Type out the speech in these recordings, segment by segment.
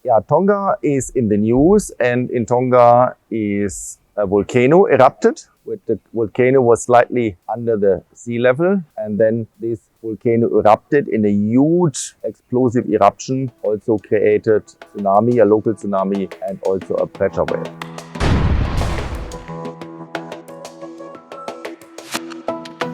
Yeah, Tonga is in the news, and in Tonga is a volcano erupted. The volcano was slightly under the sea level, and then this volcano erupted in a huge explosive eruption, also created tsunami, a local tsunami, and also a pressure wave.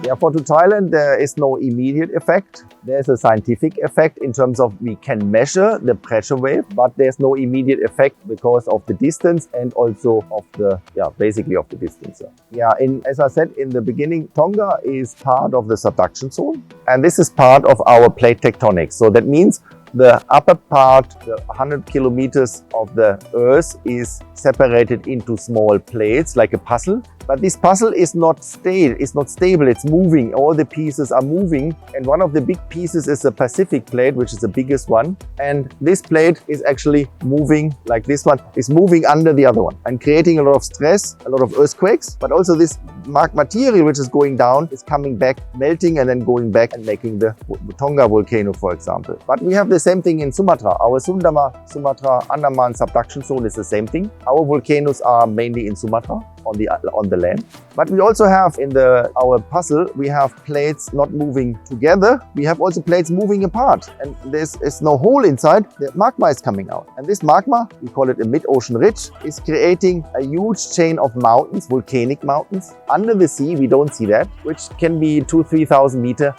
Therefore, to Thailand, there is no immediate effect. There's a scientific effect in terms of we can measure the pressure wave, but there's no immediate effect because of the distance and also of the, basically of the distance. As I said in the beginning, Tonga is part of the subduction zone, and this is part of our plate tectonics. So that means the upper part, the 100 kilometers of the Earth is separated into small plates like a puzzle. But this puzzle is not stable, it's moving. All the pieces are moving, and one of the big pieces is the Pacific plate, which is the biggest one. And this plate is actually moving, like this one, is moving under the other one and creating a lot of stress, a lot of earthquakes. But also this material which is going down is coming back, melting and then going back and making the Tonga volcano, for example. But we have the same thing in Sumatra. Our Sumatra, Andaman subduction zone is the same thing. Our volcanoes are mainly in Sumatra, on the land. But we also have in our puzzle, we have plates not moving together. We have also plates moving apart, and there's no hole inside. The magma is coming out, and this magma, we call it a mid-ocean ridge, is creating a huge chain of mountains, volcanic mountains. Under the sea, we don't see that, which can be 2,000-3,000 meters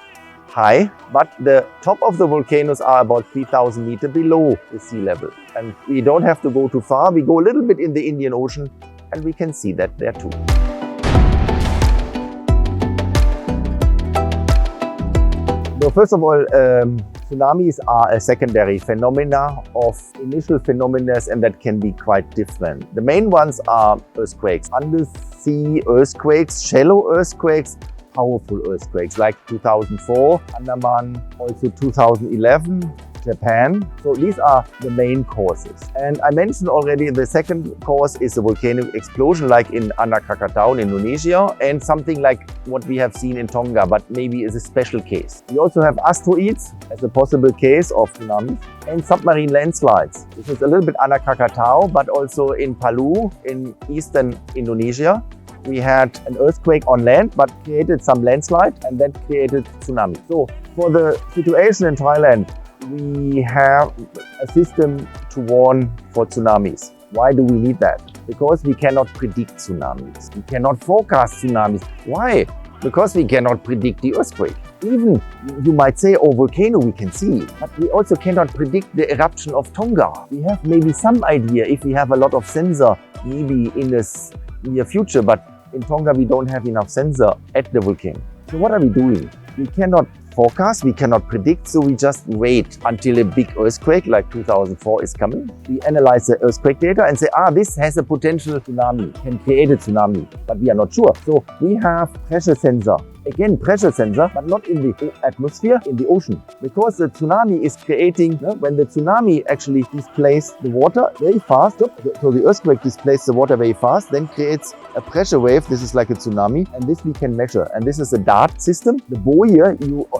high, but the top of the volcanoes are about 3,000 meters below the sea level. And we don't have to go too far. We go a little bit in the Indian Ocean, and we can see that there too. So first of all, tsunamis are a secondary phenomena of initial phenomena, and that can be quite different. The main ones are earthquakes, undersea earthquakes, shallow earthquakes, powerful earthquakes like 2004, Andaman, also 2011, Japan. So these are the main causes. And I mentioned already the second cause is a volcanic explosion like in Anak Krakatau in Indonesia, and something like what we have seen in Tonga, but maybe is a special case. We also have asteroids as a possible case of tsunamis, and submarine landslides. This is a little bit Anak Krakatau, but also in Palu in eastern Indonesia. We had an earthquake on land, but created some landslide, and that created tsunami. So for the situation in Thailand, we have a system to warn for tsunamis. Why do we need that? Because we cannot predict tsunamis. We cannot forecast tsunamis. Why? Because we cannot predict the earthquake. Even you might say, oh, volcano we can see, but we also cannot predict the eruption of Tonga. We have maybe some idea if we have a lot of sensor, maybe in the near future, but in Tonga we don't have enough sensor at the volcano. So what are we doing? We cannot forecast, we cannot predict, so we just wait until a big earthquake like 2004 is coming. We analyze the earthquake data and say, this has a potential tsunami, can create a tsunami, but we are not sure. So we have pressure sensor. Again, pressure sensor, but not in the atmosphere, in the ocean. Because the tsunami is creating, when the tsunami actually displaces the water very fast, so the earthquake displaces the water very fast, then creates a pressure wave. This is like a tsunami, and this we can measure. And this is a DART system. The buoy,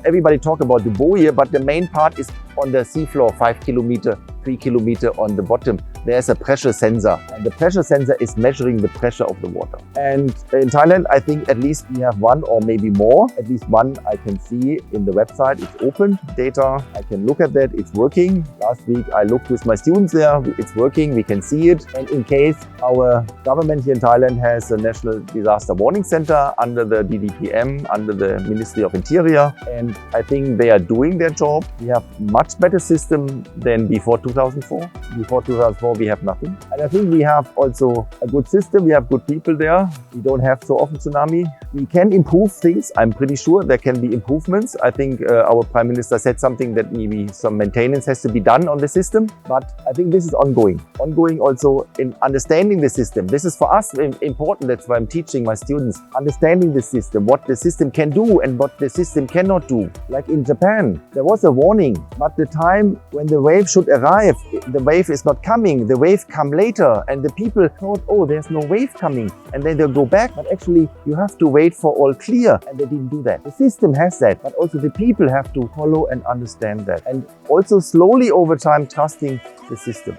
everybody talk about the buoy, but the main part is on the seafloor, 5 kilometer, 3 kilometer on the bottom. There's a pressure sensor, and the pressure sensor is measuring the pressure of the water. And in Thailand, I think at least we have one or maybe more. At least one I can see in the website. It's open data. I can look at that. It's working. Last week I looked with my students there. It's working. We can see it. And in case our government here in Thailand has a National Disaster Warning Center under the DDPM, under the Ministry of Interior. And I think they are doing their job. We have much better system than before 2004. Before 2004, we have nothing. And I think we have also a good system. We have good people there. We don't have so often tsunami. We can improve things. I'm pretty sure there can be improvements. I think our Prime Minister said something that maybe some maintenance has to be done on the system. But I think this is ongoing. Ongoing also in understanding the system. This is for us important. That's why I'm teaching my students. Understanding the system, what the system can do and what the system cannot do. Like in Japan, there was a warning, but the time when the wave should arrive, the wave is not coming. The wave come later, and the people thought, oh, there's no wave coming, and then they'll go back. But actually, you have to wait for all clear, and they didn't do that. The system has that, but also the people have to follow and understand that, and also slowly over time trusting the system.